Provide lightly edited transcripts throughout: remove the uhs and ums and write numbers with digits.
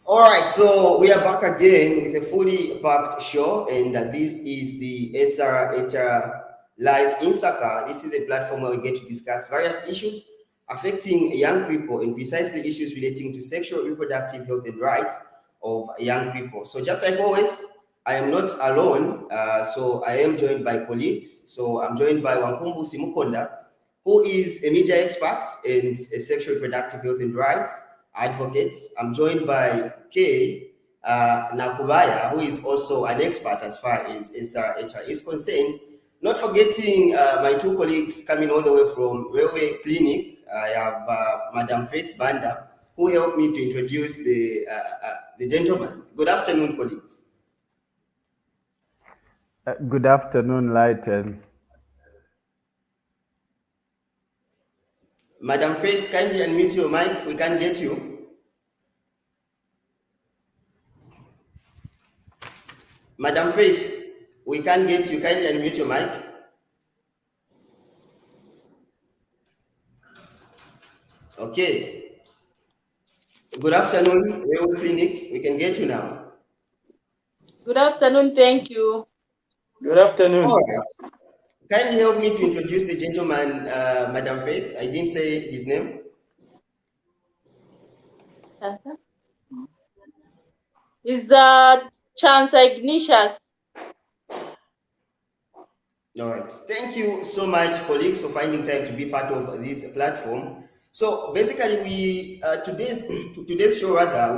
All right, so we are back again with a fully packed show, and this is the SRHR Live INSAKA. This is a platform where we get to discuss various issues affecting young people and precisely issues relating to sexual reproductive health and rights of young people. So, just like always, I am not alone. So, I am joined by colleagues. So, I'm joined by Wankumbu Simukonda, who is a media expert and a sexual reproductive health and rights advocate. I'm joined by Kay Nakubaya, who is also an expert as far as SRHR is concerned. Not forgetting my two colleagues coming all the way from Railway Clinic. I have Madam Faith Banda, who helped me to introduce the gentleman. Good afternoon, colleagues. Good afternoon, Lighten. Madam Faith, kindly unmute your mic. We can't get you. Madam Faith, we can't get you. Kindly unmute your mic. Okay. Good afternoon, Railway Clinic. We can get you now. Good afternoon, thank you. Good afternoon. All right. Kindly help me to introduce the gentleman, Madam Faith. I didn't say his name. Is Chance Ignatius. All right. Thank you so much, colleagues, for finding time to be part of this platform. So basically, we today's show rather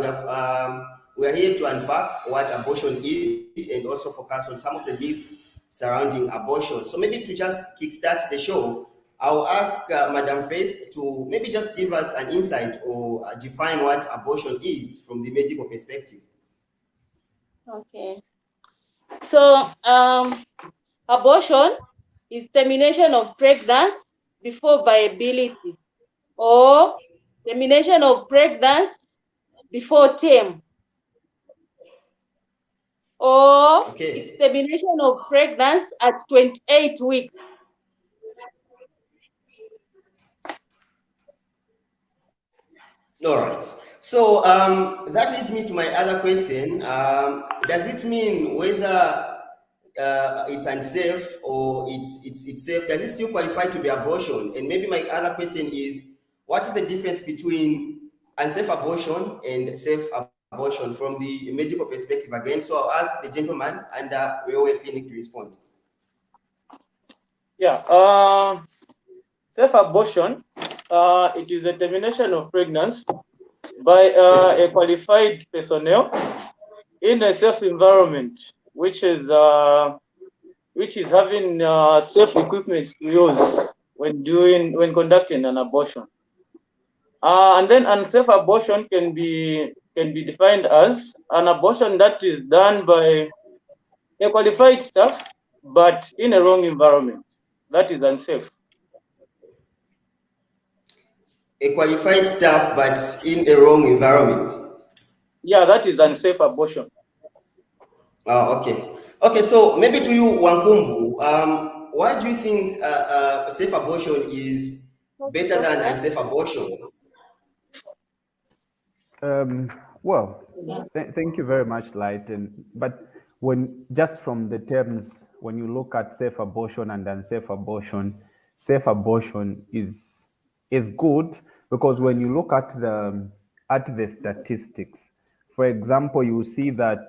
we are here to unpack what abortion is and also focus on some of the myths surrounding abortion. So maybe to just kickstart the show, I'll ask Madam Faith to maybe just give us an insight or define what abortion is from the medical perspective. Okay. So abortion is termination of pregnancy before viability, or termination of pregnancy before term, or it's termination of pregnancy at 28 weeks. All right. So that leads me to my other question. Does it mean whether it's unsafe or it's safe? Does it still qualify to be abortion? And maybe my other question is, what is the difference between unsafe abortion and safe abortion from the medical perspective again? So I'll ask the gentleman under Railway Clinic to respond. Yeah. Safe abortion. It is a termination of pregnancy by a qualified personnel in a safe environment, which is having safe equipment to use when conducting an abortion. And then unsafe abortion can be defined as an abortion that is done by a qualified staff, but in a wrong environment. That is unsafe. A qualified staff, but in a wrong environment. Yeah, that is unsafe abortion. Oh, okay. Okay, so maybe to you, Wankumbu, why do you think safe abortion is better than unsafe abortion? Well, thank you very much, Lighten. But when just from the terms, when you look at safe abortion and unsafe abortion, safe abortion is good because when you look at the statistics, for example, you see that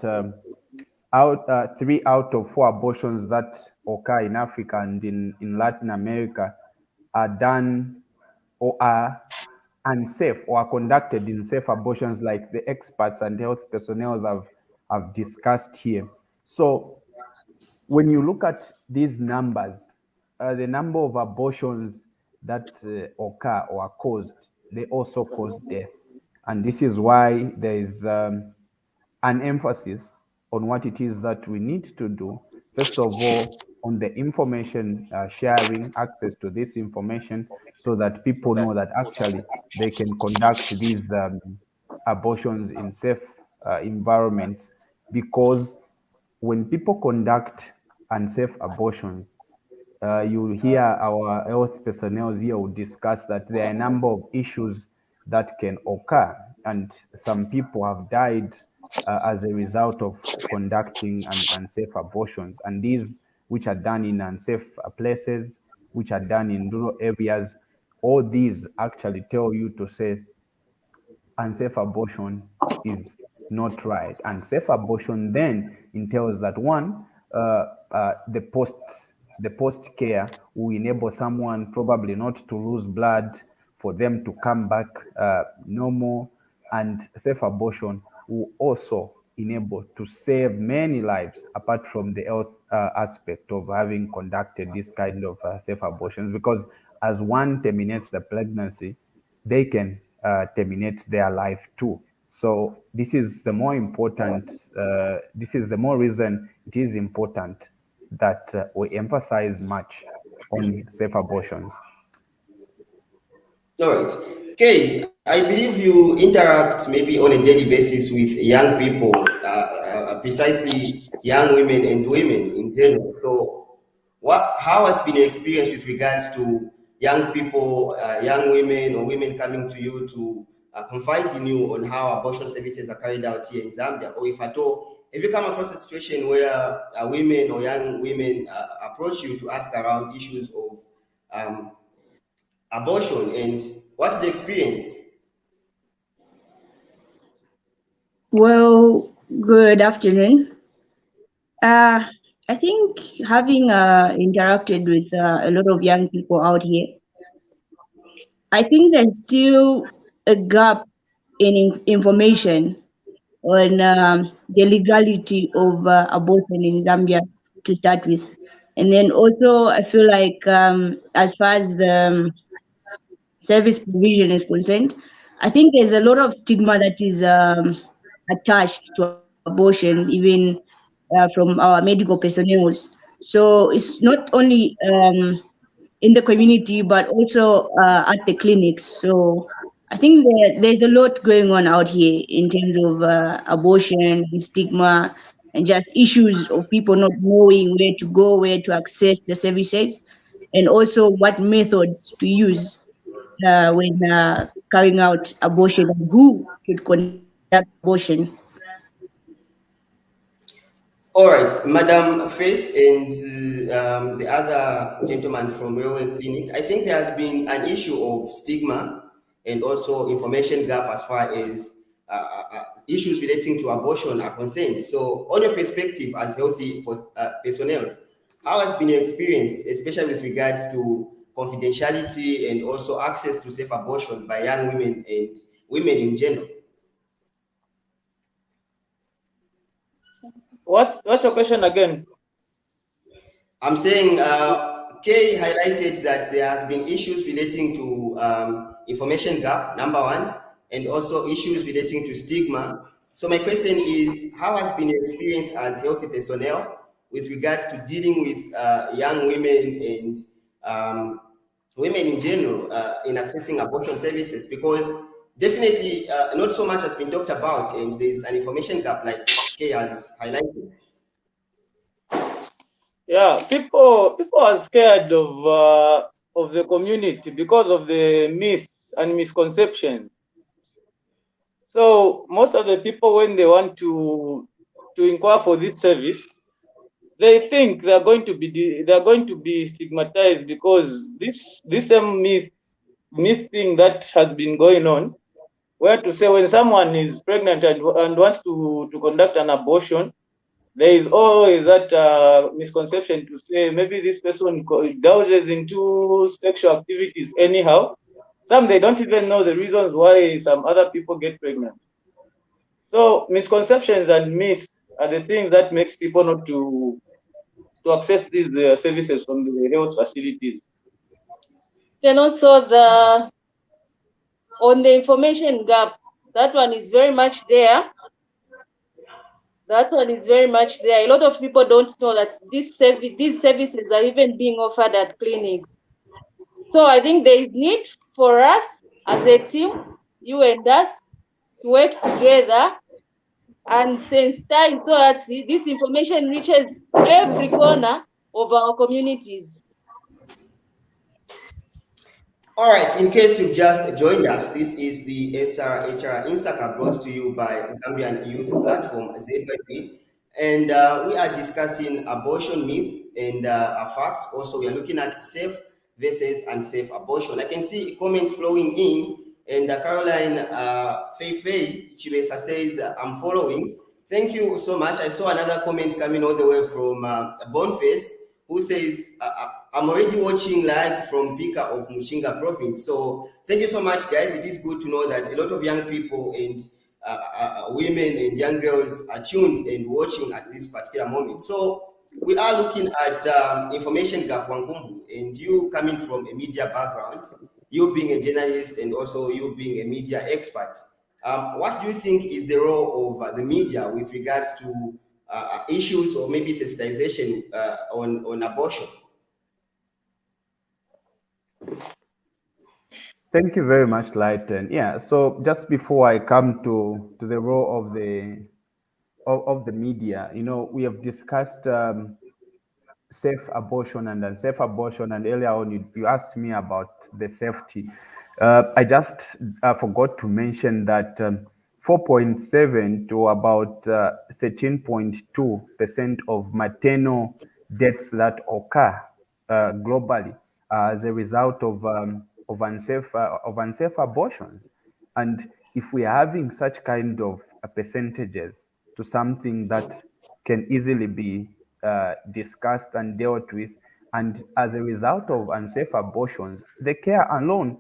3 out of 4 abortions that occur in Africa and in Latin America are done or are unsafe or are conducted in safe abortions, like the experts and health personnel have discussed here. So when you look at these numbers, the number of abortions that occur or are caused, they also cause death. And this is why there is an emphasis on what it is that we need to do. First of all, on the information sharing, access to this information, so that people know that actually they can conduct these abortions in safe environments. Because when people conduct unsafe abortions, you'll hear our health personnel here will discuss that there are a number of issues that can occur. And some people have died as a result of conducting unsafe abortions. And these, which are done in unsafe places, which are done in rural areas, all these actually tell you to say unsafe abortion is not right. Unsafe abortion then entails that one, the post care will enable someone probably not to lose blood, for them to come back normal, and safe abortion will also enable to save many lives apart from the health aspect of having conducted this kind of safe abortions, because as one terminates the pregnancy, they can terminate their life too. So this is the more important, this is the more reason it is important that we emphasize much on safe abortions. All right. Okay, I believe you interact maybe on a daily basis with young people, precisely young women and women in general. So, how has been your experience with regards to young people, young women or women coming to you to confide in you on how abortion services are carried out here in Zambia, or if at all, have you come across a situation where women or young women approach you to ask around issues of abortion, and what's the experience? Well, good afternoon. I think having interacted with a lot of young people out here, I think there's still a gap in information on the legality of abortion in Zambia to start with. And then also, I feel like as far as the service provision is concerned, I think there's a lot of stigma that is attached to abortion, even from our medical personnel. So it's not only in the community, but also at the clinics. So I think there's a lot going on out here in terms of abortion and stigma and just issues of people not knowing where to go, where to access the services, and also what methods to use when carrying out abortion and who should conduct abortion. All right, Madam Faith and the other gentleman from Railway Clinic, I think there has been an issue of stigma and also information gap as far as issues relating to abortion are concerned. So, on your perspective as healthy personnel, how has been your experience, especially with regards to confidentiality and also access to safe abortion by young women and women in general? What's your question again? I'm saying Kay highlighted that there has been issues relating to information gap, number one, and also issues relating to stigma. So my question is, how has been your experience as healthy personnel with regards to dealing with young women and women in general in accessing abortion services? Because definitely not so much has been talked about, and there's an information gap like Kay has highlighted. Yeah, people are scared of the community because of the myths and misconceptions. So most of the people, when they want to inquire for this service, they think they're going to be stigmatized because this same myth thing that has been going on, where to say when someone is pregnant and wants to conduct an abortion, there is always that misconception to say maybe this person indulges into sexual activities anyhow. Some, they don't even know the reasons why some other people get pregnant. So misconceptions and myths are the things that makes people not to access these services from the health facilities. Then also on the information gap, that one is very much there. That one is very much there. A lot of people don't know that these services are even being offered at clinics. So I think there is need for us as a team, you and us, to work together and sensitize so that this information reaches every corner of our communities. All right, in case you've just joined us, this is the SRHR INSAKA brought to you by Zambian Youth Platform, ZYP. And we are discussing abortion myths and facts. Also, we are looking at safe versus unsafe abortion. I can see comments flowing in. And Caroline Feifei Chibesa says, I'm following. Thank you so much. I saw another comment coming all the way from Boniface, who says, I'm already watching live from Pika of Muchinga province. So thank you so much, guys. It is good to know that a lot of young people and women and young girls are tuned and watching at this particular moment. So we are looking at information gap, Wankumbu, and you coming from a media background, you being a journalist and also you being a media expert. What do you think is the role of the media with regards to issues or maybe sensitization on abortion? Thank you very much, Lighten. Yeah, so just before I come to the role of the media, we have discussed safe abortion and unsafe abortion, and earlier on you asked me about the safety. I just forgot to mention that 4.7 to about 13.2% of maternal deaths that occur globally as a result of unsafe abortions. And if we are having such kind of percentages to something that can easily be discussed and dealt with, and as a result of unsafe abortions, the care alone,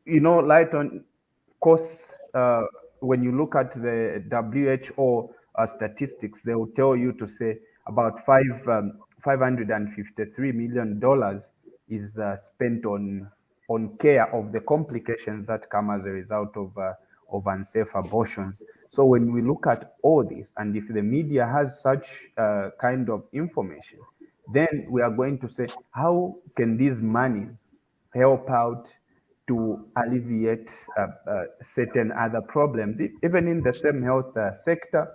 light on costs. When you look at the WHO statistics, they will tell you to say about $553 million is spent on care of the complications that come as a result of unsafe abortions. So when we look at all this, and if the media has such kind of information, then we are going to say, how can these monies help out to alleviate certain other problems, even in the same health sector?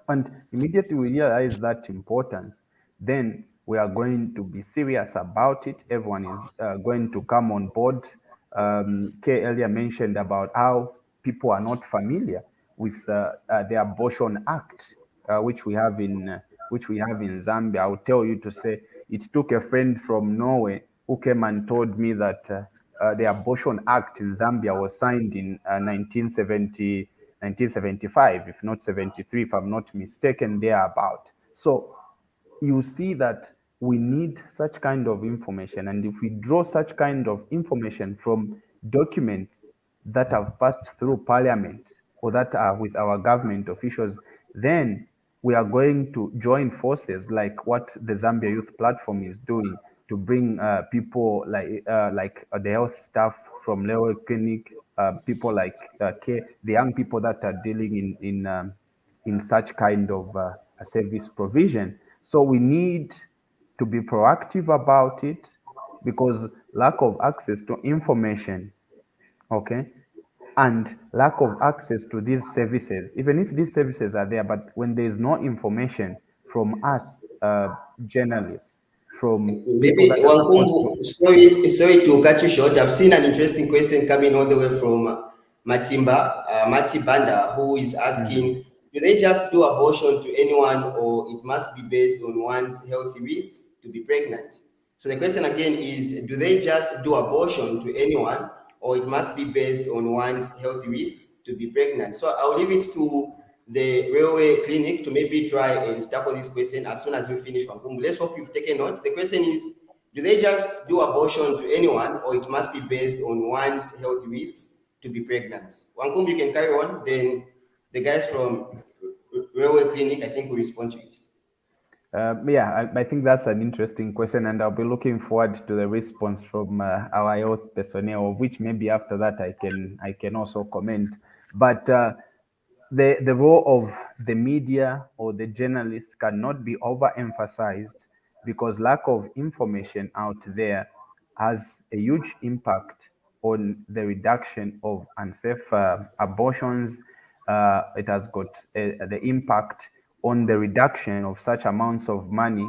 And immediately we realize that importance, then we are going to be serious about it. Everyone is going to come on board. Kay earlier mentioned about how people are not familiar with the Abortion Act, which we have in Zambia. I'll tell you to say it took a friend from Norway who came and told me that the Abortion Act in Zambia was signed in 1975, if not 73, if I'm not mistaken, thereabout. So you see that we need such kind of information. And if we draw such kind of information from documents that have passed through parliament or that are with our government officials, then we are going to join forces like what the Zambia Youth Platform is doing to bring people like the health staff from Lewe Clinic, people like the young people that are dealing in such kind of a service provision. So we need to be proactive about it, because lack of access to information, okay, and lack of access to these services, even if these services are there, but when there is no information from us journalists, from people Maybe that are supposed to. Wankumbu, sorry to cut you short. I've seen an interesting question coming all the way from Mati Banda, who is asking, do they just do abortion to anyone, or it must be based on one's health risks to be pregnant? So the question again is, do they just do abortion to anyone, or it must be based on one's health risks to be pregnant? So I'll leave it to the railway clinic to maybe try and tackle this question as soon as we finish Wankumbu. Let's hope you've taken notes. The question is, do they just do abortion to anyone, or it must be based on one's health risks to be pregnant? Wankumbu, you can carry on. Then the guys from railway clinic, I think, will respond to it. Yeah, I think that's an interesting question, and I'll be looking forward to the response from our health personnel, of which maybe after that I can also comment. But the role of the media or the journalists cannot be overemphasized, because lack of information out there has a huge impact on the reduction of unsafe abortions. It has got the impact on the reduction of such amounts of money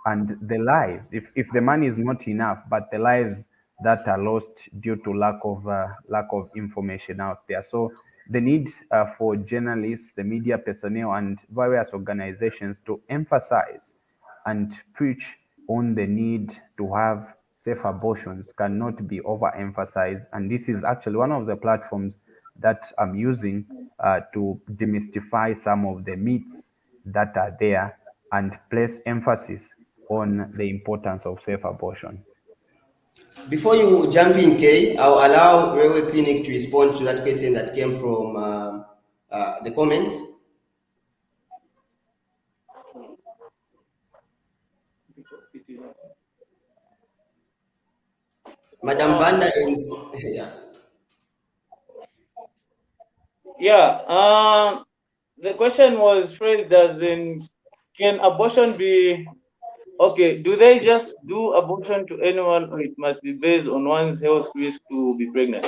and the lives. If the money is not enough, but the lives that are lost due to lack of information out there. So the need for journalists, the media personnel, and various organizations to emphasize and preach on the need to have safe abortions cannot be overemphasized. And this is actually one of the platforms that I'm using to demystify some of the myths that are there and place emphasis on the importance of safe abortion. Before you jump in, Kay, I'll allow Railway Clinic to respond to that question that came from the comments. Madam Banda and yeah. Yeah. The question was phrased as in, can abortion be okay? Do they just do abortion to anyone, or it must be based on one's health risk to be pregnant?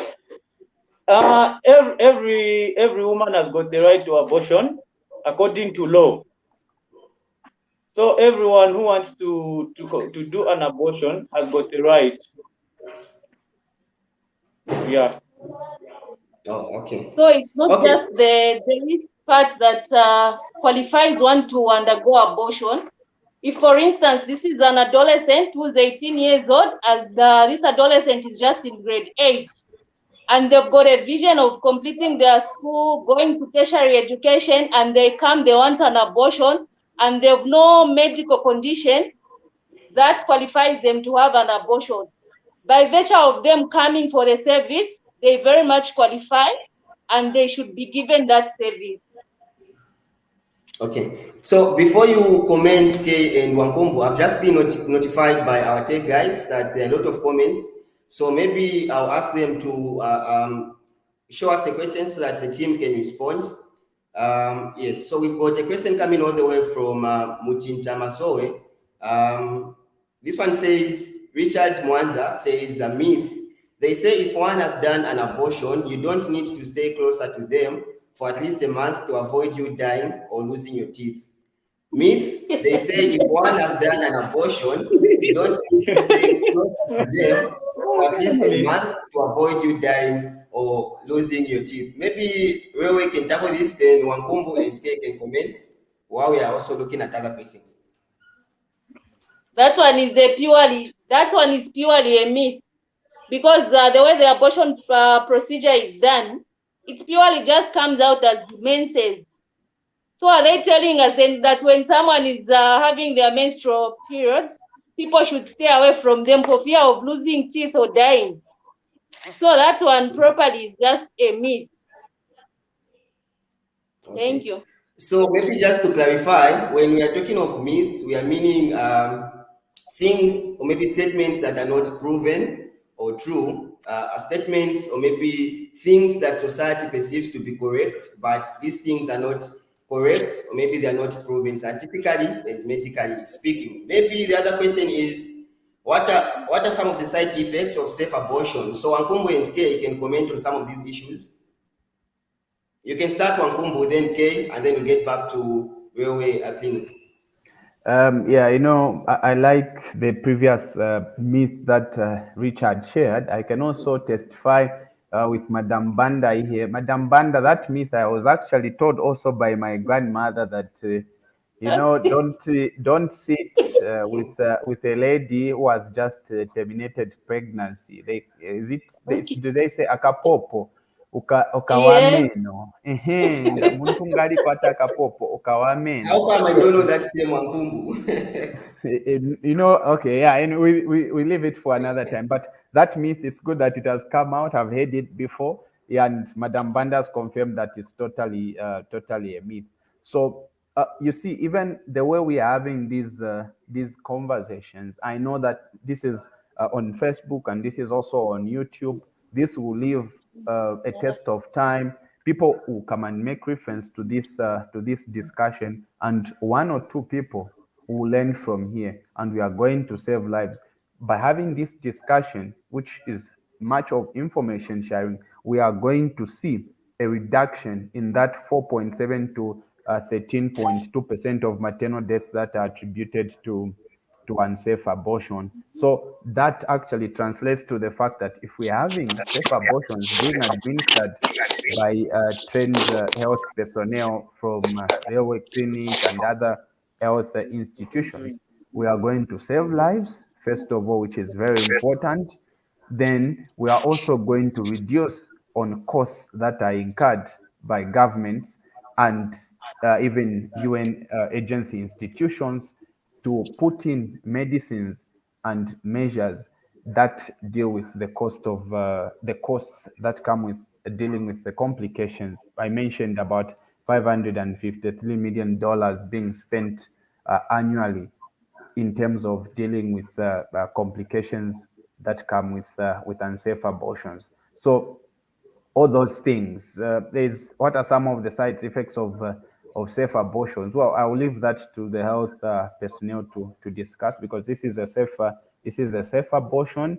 Every woman has got the right to abortion according to law. So everyone who wants to do an abortion has got the right. Yeah. Oh, okay. So it's not Okay. just the risk part that qualifies one to undergo abortion. If, for instance, this is an adolescent who's 18 years old, and this adolescent is just in grade 8, and they've got a vision of completing their school, going to tertiary education, and they want an abortion, and they have no medical condition that qualifies them to have an abortion. By virtue of them coming for the service, they very much qualify, and they should be given that service. Okay, so before you comment, Kay and Wankombo, I've just been notified by our tech guys that there are a lot of comments. So maybe I'll ask them to show us the questions so that the team can respond. Yes, so we've got a question coming all the way from Mutinta Masowe. This one says, Richard Mwanza says, a myth. They say if one has done an abortion, you don't need to stay closer to them for at least a month to avoid you dying or losing your teeth. Myth, they say if one has done an abortion, you don't need to stay close to them for at least a month to avoid you dying or losing your teeth. Maybe Railway can tackle this, then Wankumbu and Kay can comment while we are also looking at other questions. That one is purely a myth, because the way the abortion procedure is done, it purely just comes out as menses. So are they telling us then that when someone is having their menstrual periods, people should stay away from them for fear of losing teeth or dying? So that one properly is just a myth. Okay. Thank you. So maybe just to clarify, when we are talking of myths, we are meaning things or maybe statements that are not proven or true, statements or maybe things that society perceives to be correct, but these things are not correct, or maybe they are not proven scientifically and medically speaking. Maybe the other question is, what are some of the side effects of safe abortion? So Wankumbu and Kay can comment on some of these issues. You can start Wankumbu, then Kay, and then we'll get back to Railway Clinic. Yeah, I like the previous myth that Richard shared. I can also testify with Madam Banda here. Madam Banda, that myth I was actually told also by my grandmother that don't sit with a lady who has just terminated pregnancy. Do they say akapopo? Ukawameno. Muntu ngali kwata akapopo ukawameno. How come I don't know that name, Wankumbu? Okay, yeah, and we leave it for another time. But that myth, it's good that it has come out. I've heard it before, and Madam Bandas confirmed that it's totally a myth. So you see, even the way we are having these conversations, I know that this is on Facebook and this is also on YouTube. This will leave a test of time. People will come and make reference to this discussion, and one or two people will learn from here, and we are going to save lives by having this discussion, which is much of information sharing. We are going to see a reduction in that 4.7 to 13.2% of maternal deaths that are attributed to to unsafe abortion. So that actually translates to the fact that if we're having safe abortions being administered by trained health personnel from railway clinic and other health institutions, we are going to save lives, first of all, which is very important. Then we are also going to reduce on costs that are incurred by governments and even UN agency institutions to put in medicines and measures that deal with the costs that come with dealing with the complications. I mentioned about $553 million being spent annually in terms of dealing with complications that come with unsafe abortions. So all those things. What are some of the side effects of safe abortions? Well, I'll leave that to the health personnel to discuss, because this is a safe abortion.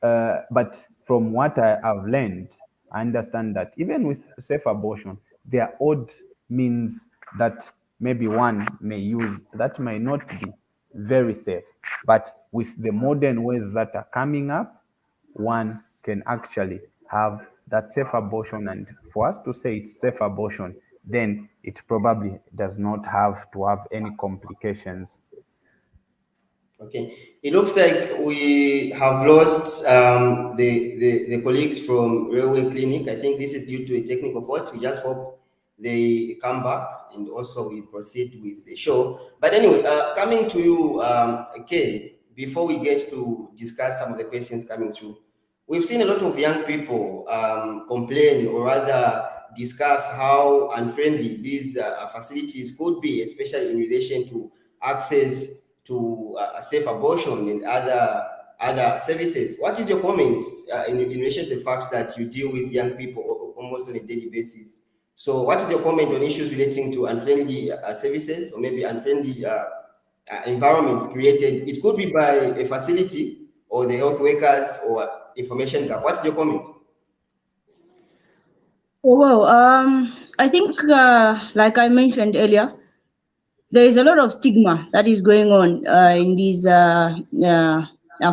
But from what I have learned, I understand that even with safe abortion, there are odd means that maybe one may use that may not be very safe. But with the modern ways that are coming up, one can actually have that safe abortion. And for us to say it's safe abortion, then it probably does not have to have any complications. Okay, it looks like we have lost the colleagues from Railway Clinic. I think this is due to a technical fault. We just hope they come back and also we proceed with the show. But anyway, coming to you, okay, before we get to discuss some of the questions coming through, we've seen a lot of young people complain, or rather discuss how unfriendly these facilities could be, especially in relation to access to safe abortion and other services. What is your comments in relation to the fact that you deal with young people almost on a daily basis? So what is your comment on issues relating to unfriendly services, or maybe unfriendly environments created? It could be by a facility or the health workers or information gap. What's your comment? Well, I think, like I mentioned earlier, there is a lot of stigma that is going on in these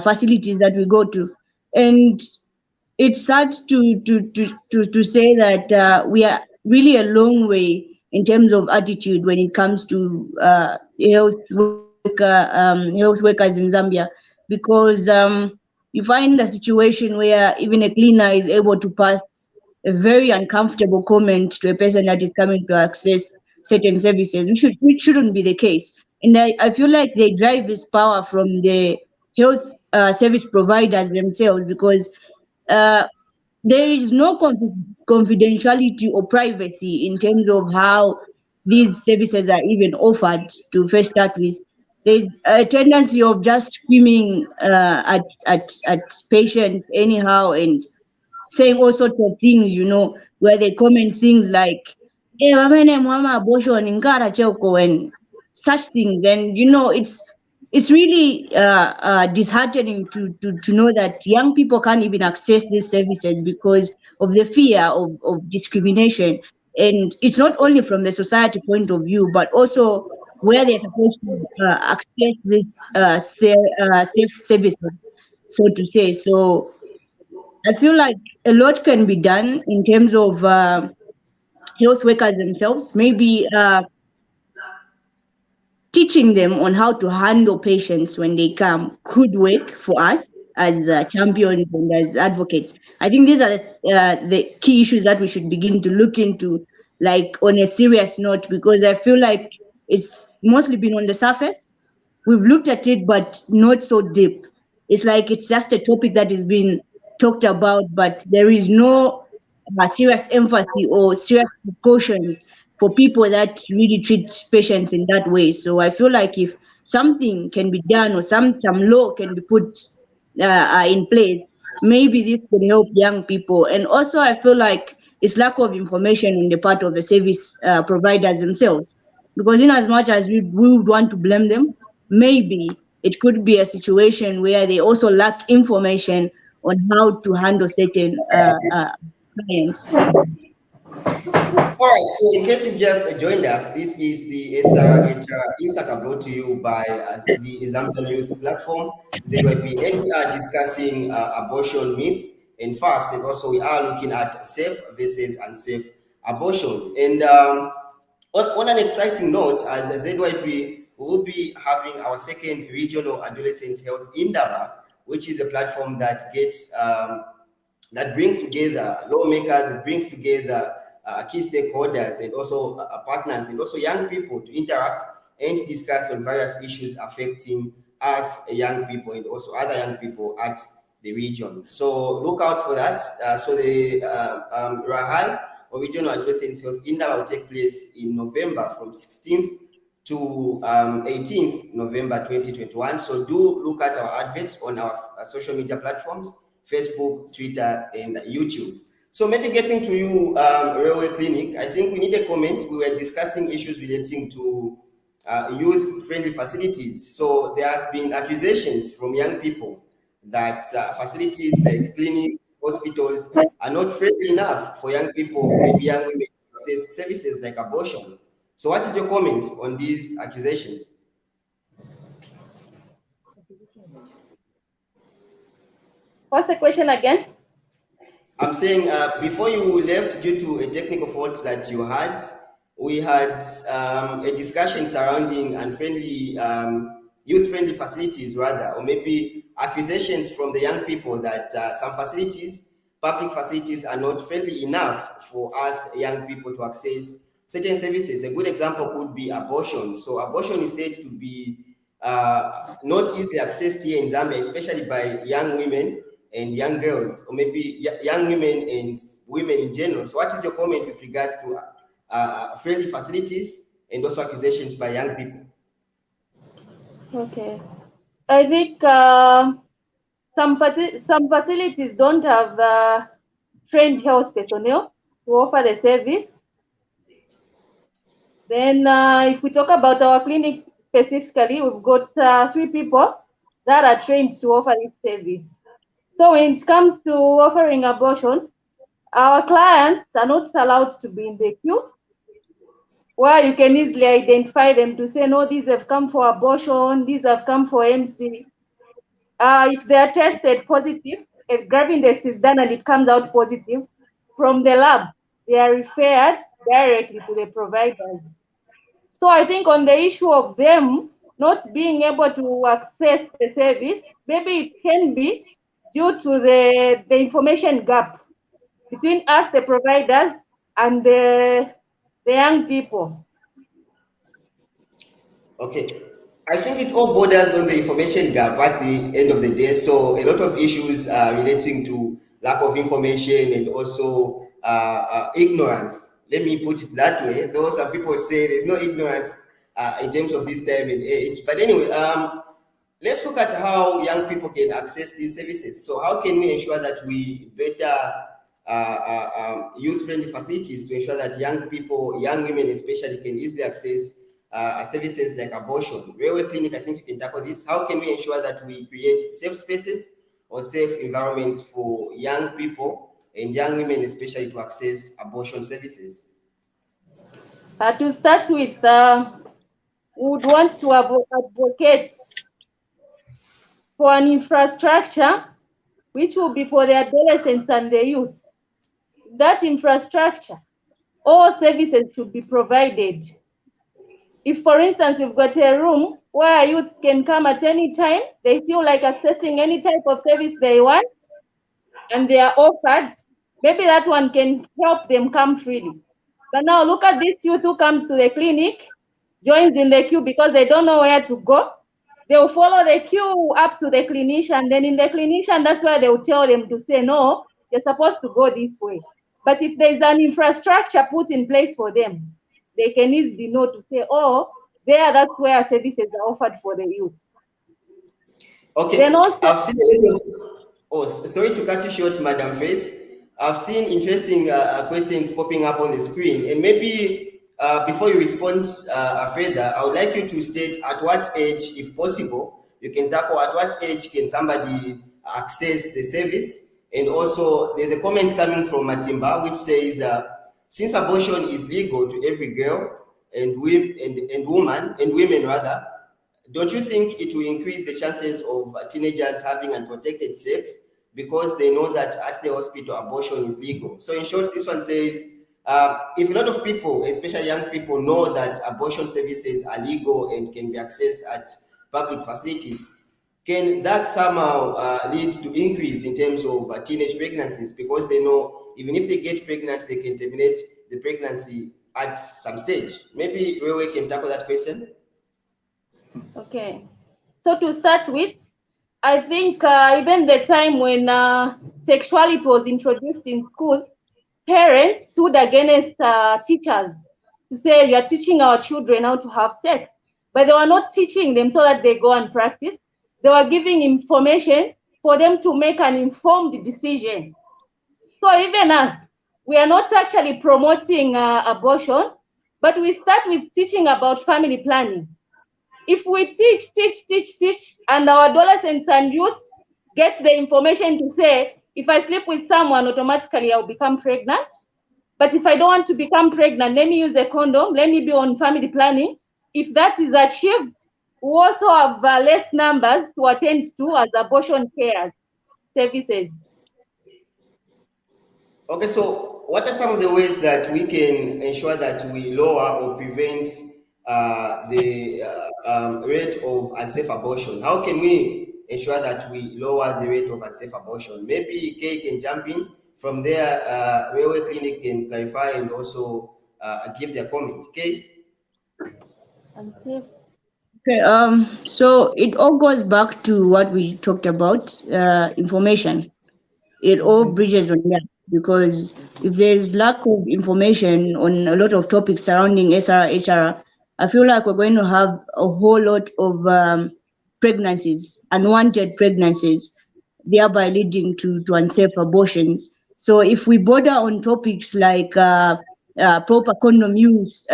facilities that we go to, and it's sad to say that we are really a long way in terms of attitude when it comes to health workers in Zambia, because you find a situation where even a cleaner is able to pass a very uncomfortable comment to a person that is coming to access certain services, which shouldn't be the case. And I feel like they drive this power from the health service providers themselves, because uh, there is no confidentiality or privacy in terms of how these services are even offered to first start with. There's a tendency of just screaming at patients anyhow and saying all sorts of things, where they comment things like, "Eh, wamene mwama abortion ingara choko," and such things. And it's really disheartening to know that young people can't even access these services because of the fear of discrimination. And it's not only from the society point of view, but also where they're supposed to access these safe services, so to say. So I feel like a lot can be done in terms of health workers themselves. Maybe teaching them on how to handle patients when they come could work for us as champions and as advocates. I think these are the key issues that we should begin to look into, like on a serious note, because I feel like it's mostly been on the surface. We've looked at it, but not so deep. It's like it's just a topic that is being talked about, but there is no serious empathy or serious precautions for people that really treat patients in that way. So I feel like if something can be done, or some law can be put in place, maybe this could help young people. And also, I feel like it's lack of information on the part of the service providers themselves, because in as much as we would want to blame them, maybe it could be a situation where they also lack information on how to handle certain clients. All right, so in case you've just joined us, this is the SRHR INSAKA brought to you by the Zambian Youth Platform, ZYP, and we are discussing abortion myths and facts, and also we are looking at safe versus unsafe abortion. And on an exciting note, as a ZYP, we will be having our second regional adolescent health indaba, which is a platform that gets that brings together lawmakers, it brings together key stakeholders and also partners and also young people to interact and discuss on various issues affecting us young people and also other young people at the region. So look out for that. So the Rahai or Regional Adolescent Health Inda will take place in November from 16th to 18th November 2021. So do look at our adverts on our social media platforms, Facebook, Twitter, and YouTube. So maybe getting to you, Railway Clinic, I think we need a comment. We were discussing issues relating to youth-friendly facilities. So there has been accusations from young people that facilities like clinics, hospitals are not friendly enough for young people, maybe young women, to access services like abortion. So what is your comment on these accusations? What's the question again? I'm saying before you left due to a technical fault that you had, we had a discussion surrounding unfriendly, youth-friendly facilities rather, or maybe accusations from the young people that some facilities, public facilities are not friendly enough for us young people to access certain services. A good example could be abortion. So abortion is said to be not easily accessed here in Zambia, especially by young women and young girls, or maybe young women and women in general. So what is your comment with regards to friendly facilities and also accusations by young people? Okay. I think some facilities don't have trained health personnel to offer the service. Then if we talk about our clinic specifically, we've got 3 people that are trained to offer this service. So when it comes to offering abortion, our clients are not allowed to be in the queue, where you can easily identify them to say, no, these have come for abortion, these have come for MC. If they are tested positive, if grab index is done and it comes out positive, from the lab, they are referred directly to the providers. So I think on the issue of them not being able to access the service, maybe it can be due to the information gap between us, the providers, and the young people. Okay, I think it all borders on the information gap at the end of the day. So a lot of issues relating to lack of information and also ignorance. Let me put it that way. Though some people would say there's no ignorance in terms of this time and age. But anyway, let's look at how young people can access these services. So how can we ensure that we better youth-friendly facilities to ensure that young people, young women especially, can easily access services like abortion? Railway Clinic, I think you can tackle this. How can we ensure that we create safe spaces or safe environments for young people and young women especially to access abortion services? To start with, we would want to advocate for an infrastructure which will be for the adolescents and the youth. That infrastructure, all services should be provided. If, for instance, we've got a room where youths can come at any time, they feel like accessing any type of service they want, and they are offered, maybe that one can help them come freely. But now look at this youth who comes to the clinic, joins in the queue because they don't know where to go. They'll follow the queue up to the clinician. Then in the clinician, that's where they'll tell them to say, no, you're supposed to go this way. But if there's an infrastructure put in place for them, they can easily know to say, oh, that's where services are offered for the youth. Okay, then also, I've seen a lot of, oh, sorry to cut you short, Madam Faith. I've seen interesting questions popping up on the screen, and maybe before you respond further, I would like you to state at what age, if possible, you can tackle at what age can somebody access the service. And also, there's a comment coming from Matimba which says, since abortion is legal to every girl and women rather, don't you think it will increase the chances of teenagers having unprotected sex because they know that at the hospital abortion is legal? So in short, this one says, if a lot of people, especially young people, know that abortion services are legal and can be accessed at public facilities, can that somehow lead to increase in terms of teenage pregnancies, because they know even if they get pregnant, they can terminate the pregnancy at some stage? Maybe Rewe can tackle that question. Okay. So to start with, I think even the time when sexuality was introduced in schools, parents stood against teachers to say, you are teaching our children how to have sex. But they were not teaching them so that they go and practice. They were giving information for them to make an informed decision. So even us, we are not actually promoting abortion, but we start with teaching about family planning. If we teach, and our adolescents and youths get the information to say, if I sleep with someone, automatically I'll become pregnant. But if I don't want to become pregnant, let me use a condom, let me be on family planning. If that is achieved, we also have less numbers to attend to as abortion care services. Okay, so what are some of the ways that we can ensure that we lower or prevent the rate of unsafe abortion? How can we ensure that we lower the rate of unsafe abortion? Maybe Kay can jump in. From there, Railway Clinic can clarify and also give their comment. Kay? Unsafe. Okay, so it all goes back to what we talked about, information. It all bridges on that, because if there's lack of information on a lot of topics surrounding SRHR, I feel like we're going to have a whole lot of pregnancies, unwanted pregnancies, thereby leading to unsafe abortions. So if we border on topics like proper condom use,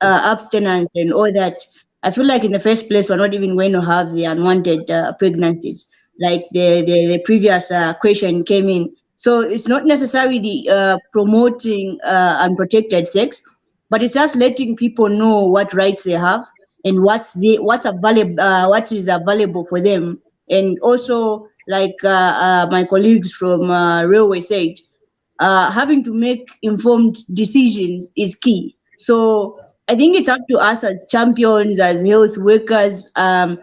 abstinence, and all that, I feel like in the first place we're not even going to have the unwanted pregnancies, like the previous question came in. So it's not necessarily promoting unprotected sex, but it's just letting people know what rights they have and what is available for them. And also, like my colleagues from railway said, having to make informed decisions is key. So I think it's up to us as champions, as health workers, and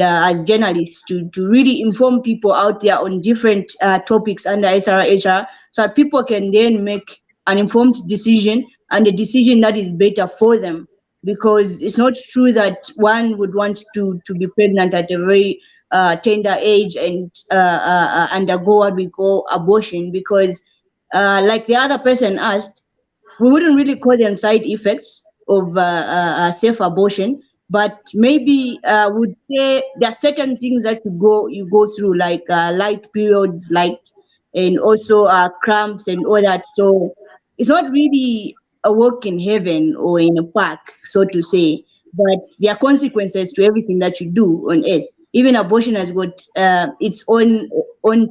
as journalists to really inform people out there on different topics under SRHR, so that people can then make an informed decision, and a decision that is better for them. Because it's not true that one would want to be pregnant at a very tender age and undergo what we call abortion, because like the other person asked, we wouldn't really call them side effects of safe abortion, but maybe would say there are certain things that you go through, like light periods, like, and also cramps and all that. So it's not really a walk in heaven or in a park, so to say, but there are consequences to everything that you do on earth. Even abortion has got its own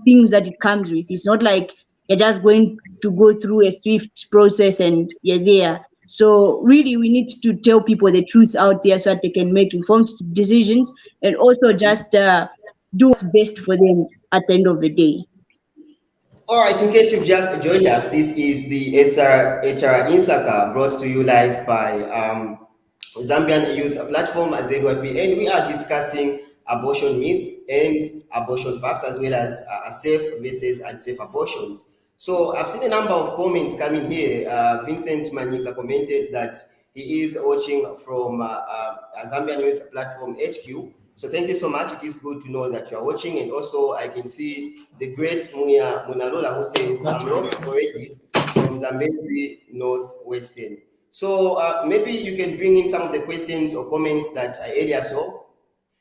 things that it comes with. It's not like you're just going to go through a swift process and you're there. So really, we need to tell people the truth out there so that they can make informed decisions, and also just do what's best for them at the end of the day. All right, in case you've just joined us, this is the SRHR INSAKA, brought to you live by Zambian Youth Platform, ZYP, and we are discussing abortion myths and abortion facts, as well as safe versus unsafe abortions. So I've seen a number of comments coming here. Vincent Manika commented that he is watching from Zambian Youth Platform HQ. So thank you so much. It is good to know that you are watching. And also I can see the great Munalola, who says, I'm locked already from Zambezi Northwestern. So maybe you can bring in some of the questions or comments that I earlier saw.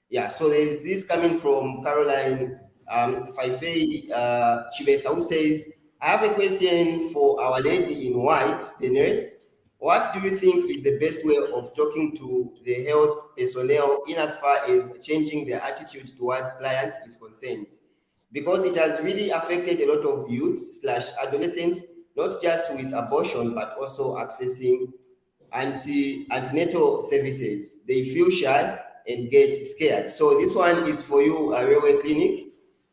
Yeah, so there's this coming from Caroline Faifei Chibesa, who says, I have a question for Our Lady in White, the nurse. What do you think is the best way of talking to the health personnel in as far as changing their attitude towards clients is concerned? Because it has really affected a lot of youths / adolescents not just with abortion, but also accessing antenatal services. They feel shy and get scared. So this one is for you, a railway clinic.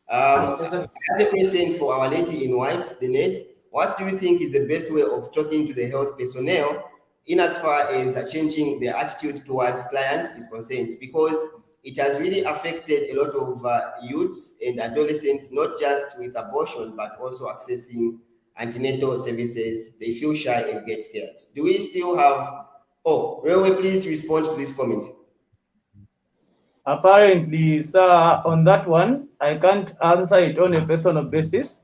I have a question for our lady in white, the nurse. What do you think is the best way of talking to the health personnel in as far as changing their attitude towards clients is concerned? Because it has really affected a lot of youths and adolescents, not just with abortion, but also accessing antenatal services. They feel shy and get scared. Do we still have... Oh, Railway, please respond to this comment. Apparently, sir, on that one, I can't answer it on a personal basis.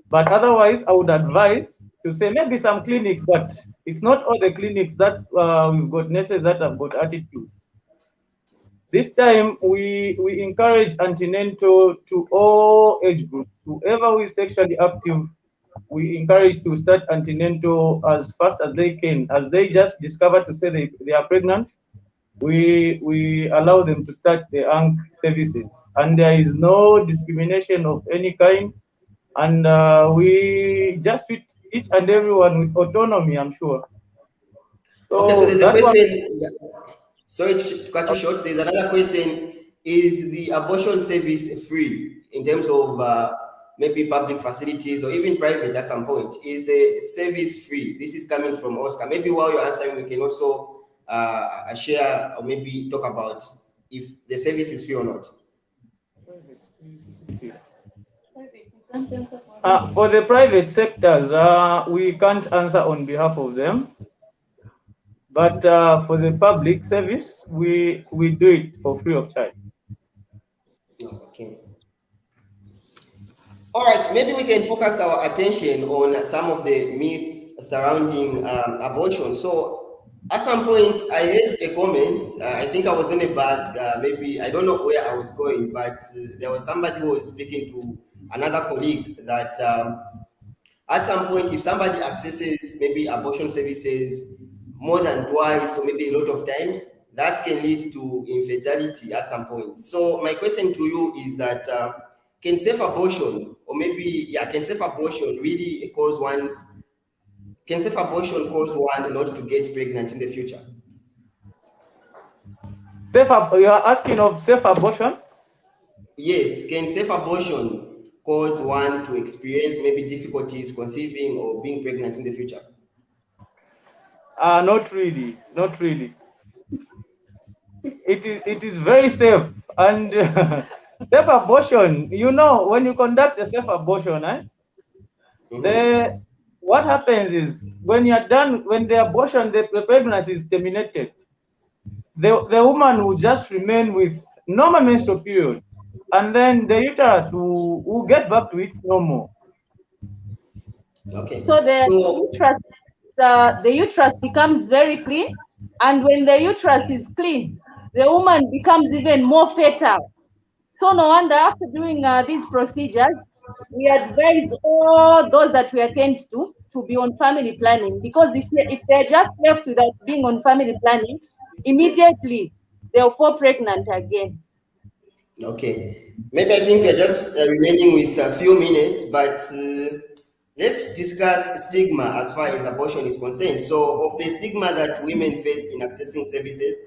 But otherwise, I would advise to say maybe some clinics, but it's not all the clinics that we've got nurses that have got attitudes. This time, we encourage antenatal to all age groups. Whoever is sexually active, we encourage to start antenatal as fast as they can. As they just discover to say they are pregnant, we allow them to start the ANC services. And there is no discrimination of any kind. And we just treat each and everyone with autonomy, I'm sure. So okay, so there's a that question. Sorry to cut you short. There's another question. Is the abortion service free in terms of maybe public facilities or even private at some point? Is the service free? This is coming from Oscar. Maybe while you're answering, we can also share or maybe talk about if the service is free or not. for the private sectors, we can't answer on behalf of them. But for the public service, we do it for free of charge. Okay. All right, maybe we can focus our attention on some of the myths surrounding abortion. So at some point, I heard a comment. I think I was on a bus. Maybe I don't know where I was going, but there was somebody who was speaking to another colleague that at some point, if somebody accesses maybe abortion services more than twice or maybe a lot of times, that can lead to infertility at some point. So my question to you is that can safe abortion, or maybe, yeah, can safe abortion really cause can safe abortion cause one not to get pregnant in the future? You are asking of safe abortion? Yes, can safe abortion cause one to experience maybe difficulties conceiving or being pregnant in the future? Not really, not really. It is very safe, and safe abortion. You know, when you conduct a safe abortion, what happens is when you're done, when the abortion, the pregnancy is terminated, the woman will just remain with normal menstrual periods, and then the uterus will get back to its normal. Okay. So the uterus becomes very clean, and when the uterus is clean, the woman becomes even more fertile. So no wonder after doing these procedures, we advise all those that we attend to be on family planning, because if they're just left without being on family planning, immediately they'll fall pregnant again. Okay, maybe I think we're just remaining with a few minutes, but let's discuss stigma as far as abortion is concerned. So, of the stigma that women face in accessing services,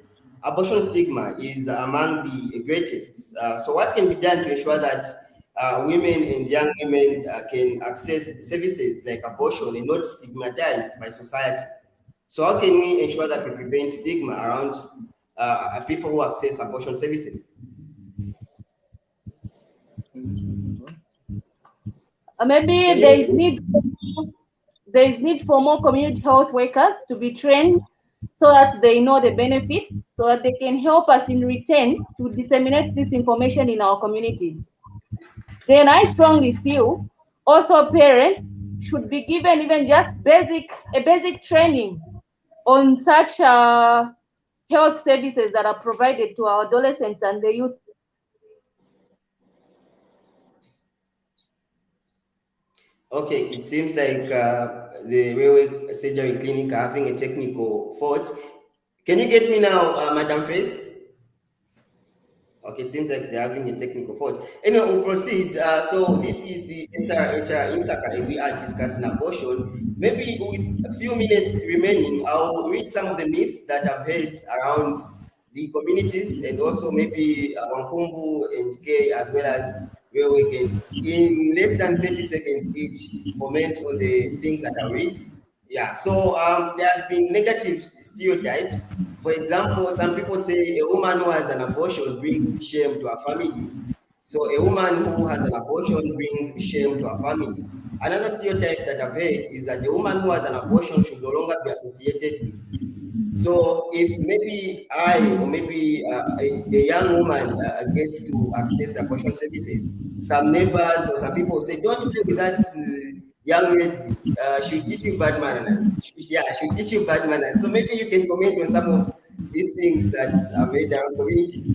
abortion stigma is among the greatest. So, what can be done to ensure that women and young women can access services like abortion and not stigmatized by society? So, how can we ensure that we prevent stigma around people who access abortion services? Maybe there is need for more community health workers to be trained so that they know the benefits, so that they can help us in return to disseminate this information in our communities. Then I strongly feel also parents should be given even just basic training on such health services that are provided to our adolescents and the youth. Okay, it seems like the railway surgery clinic are having a technical fault. Can you get me now, Madam Faith? Okay, it seems like they're having a technical fault. Anyway, we'll proceed. So this is the SRHR INSAKA, and we are discussing abortion. Maybe with a few minutes remaining, I'll read some of the myths that I've heard around the communities, and also maybe Wankumbu and K, as well as where we can, in less than 30 seconds each, comment on the things that I read. Yeah, so there's been negative stereotypes. For example, some people say a woman who has an abortion brings shame to her family. So a woman who has an abortion brings shame to her family. Another stereotype that I've heard is that the woman who has an abortion should no longer be associated with. So if maybe I or maybe a young woman gets to access the abortion services, some neighbors or some people say, "Don't play with that young lady. She'll teach you bad manners." Yeah, she'll teach you bad manners. So maybe you can comment on some of these things that are made around communities.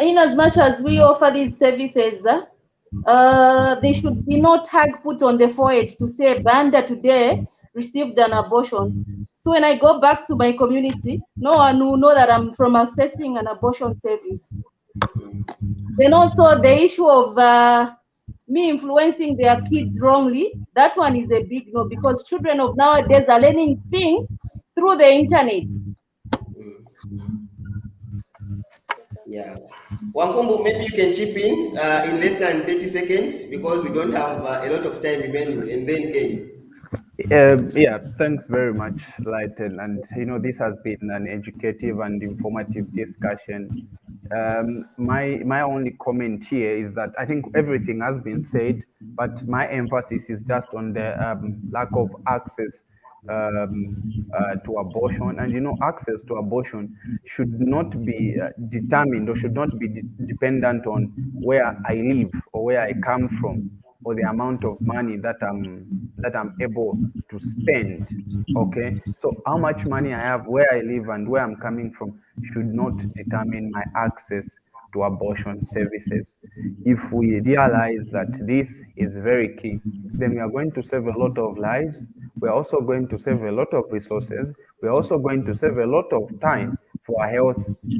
In as much as we offer these services, there should be no tag put on the forehead to say Banda today received an abortion. So when I go back to my community, no one will know that I'm from accessing an abortion service. Then also the issue of me influencing their kids wrongly, that one is a big no, because children of nowadays are learning things through the internet. Yeah. Wankumbu, maybe you can chip in less than 30 seconds because we don't have a lot of time remaining. And then, Kay. Yeah, thanks very much, Lighten. And this has been an educative and informative discussion. My only comment here is that I think everything has been said, but my emphasis is just on the lack of access to abortion. And access to abortion should not be determined or should not be dependent on where I live or where I come from, or the amount of money that I'm able to spend. Okay, so how much money I have, where I live, and where I'm coming from should not determine my access to abortion services. If we realize that this is very key, then we are going to save a lot of lives. We're also going to save a lot of resources. We're also going to save a lot of time for our health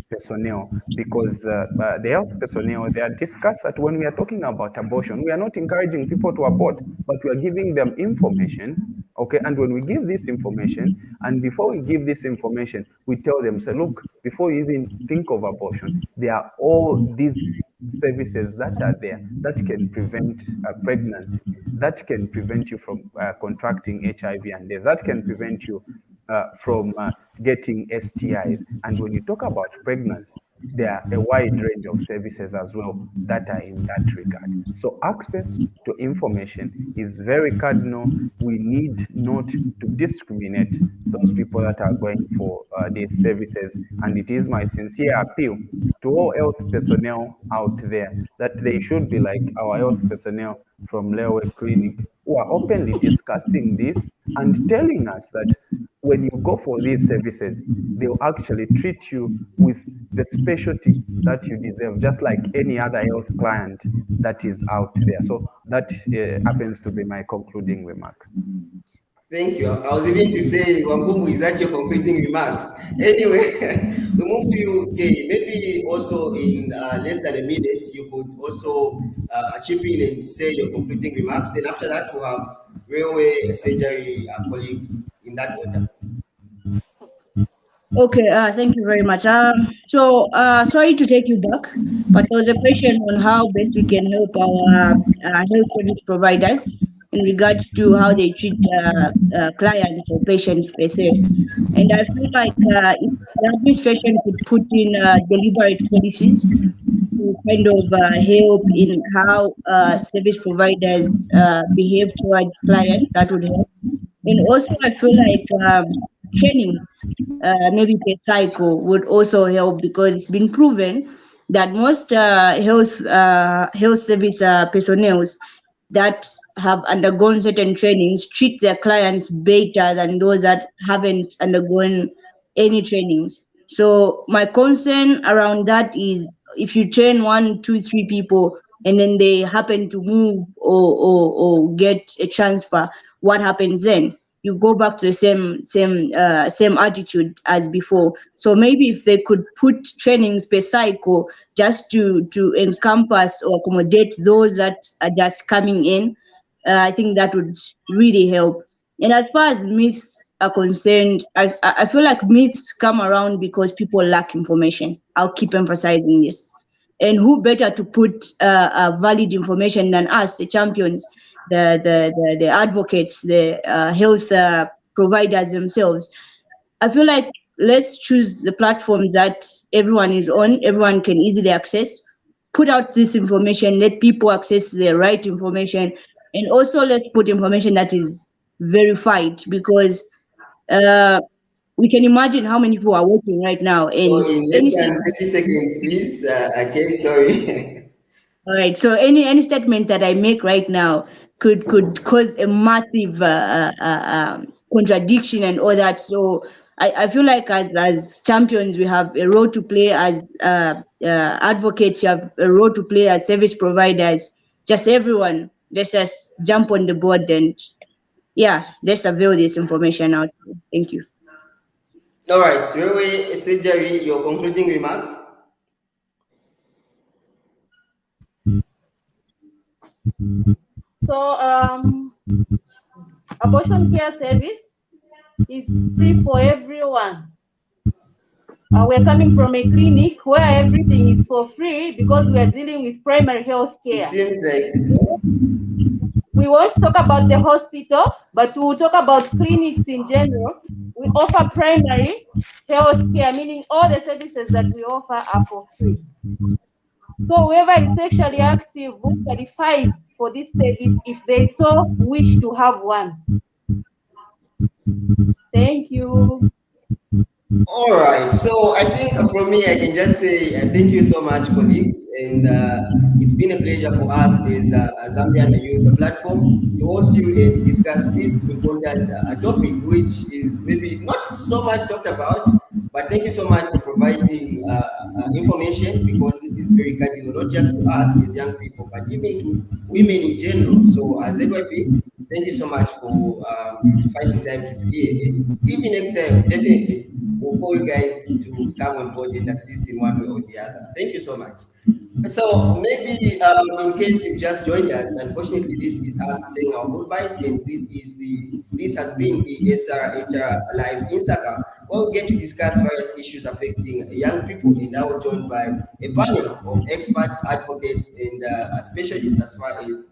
personnel, because the health personnel, they are discussed that when we are talking about abortion, we are not encouraging people to abort, but we are giving them information. Okay, and when we give this information, and before we give this information, we tell them, say, look, before you even think of abortion, there are all these services that are there that can prevent pregnancy, that can prevent you from contracting HIV and AIDS, that can prevent you from getting STIs. And when you talk about pregnancy, there are a wide range of services as well that are in that regard. So access to information is very cardinal. We need not to discriminate those people that are going for these services. And it is my sincere appeal to all health personnel out there that they should be like our health personnel from Lewe Clinic, who are openly discussing this and telling us that when you go for these services, they'll actually treat you with the specialty that you deserve, just like any other health client that is out there. So that happens to be my concluding remark. Thank you. I was even to say, Wankumbu, is that your concluding remarks? Anyway, we move to you, Kay. Maybe also in less than a minute, you could also chip in and say your concluding remarks. Then after that, we'll have railway surgery colleagues in that order. Okay, thank you very much. Sorry to take you back, but there was a question on how best we can help our health service providers in regards to how they treat clients or patients per se. And I feel like if the administration could put in deliberate policies to kind of help in how service providers behave towards clients, that would help. And also, I feel like trainings, maybe per cycle, would also help, because it's been proven that most health service personnel that have undergone certain trainings treat their clients better than those that haven't undergone any trainings. So my concern around that is, if you train 1, 2, 3 people and then they happen to move or get a transfer, what happens then? you go back to the same attitude as before. So maybe if they could put trainings per cycle just to encompass or accommodate those that are just coming in, I think that would really help. And as far as myths are concerned, I feel like myths come around because people lack information. I'll keep emphasizing this. And who better to put valid information than us, the champions, the advocates, the health providers themselves. I feel like let's choose the platforms that everyone is on, everyone can easily access. Put out this information, let people access the right information, and also let's put information that is verified, because we can imagine how many people are working right now. So And in less any than 30 seconds, please. Okay, sorry. all right. So any statement that I make right now could cause a massive contradiction and all that. So I feel like as champions we have a role to play, as advocates you have a role to play, as service providers. Just everyone, let's just jump on the board and yeah, let's avail this information out. Thank you. All right, Railway Surgery, your concluding remarks? So, abortion care service is free for everyone. We're coming from a clinic where everything is for free because we are dealing with primary health It care. seems like We won't talk about the hospital, but we'll talk about clinics in general. We offer primary health care, meaning all the services that we offer are for free. So whoever is sexually active who qualifies for this service if they so wish to have one. Thank you. all right. So I think from me, I can just say thank you so much, colleagues, and it's been a pleasure for us as a Zambian Youth Platform to host you and discuss this important topic, which is maybe not so much talked about. But thank you so much for providing information, because this is very cardinal, not just to us as young people, but even to women in general. So as AYP, thank you so much for finding time to be here. And even next time, definitely, we'll call you guys to come on board and assist in one way or the other. Thank you so much. So maybe in case you just joined us, unfortunately, this is us saying our goodbyes, and this has been the SRHR Live Insaka, where we get to discuss various issues affecting young people. And I was joined by a panel of experts, advocates, and specialists as far as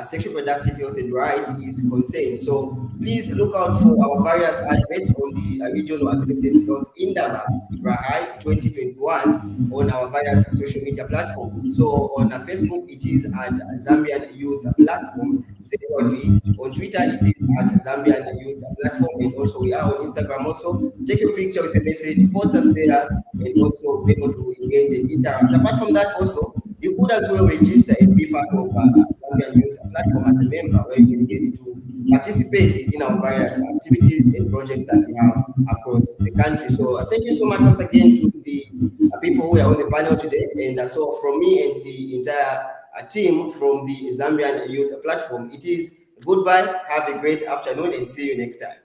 sexual reproductive health and rights is concerned. So please look out for our various adverts on the Regional Adolescent Health Indaba Rahai 2021 on our various social media platforms. So on Facebook, it is at Zambian Youth Platform. Similarly, on Twitter, it is at Zambian Youth Platform, and also we are on Instagram. Also, take your picture with a message, post us there, and also be able to engage and interact. Apart from that, also you could as well register and be part of Zambian Youth Platform as a member, where you can get to participate in our various activities and projects that we have across the country. So thank you so much once again to the people who are on the panel today. And so from me and the entire team from the Zambian Youth Platform, it is goodbye, have a great afternoon, and see you next time.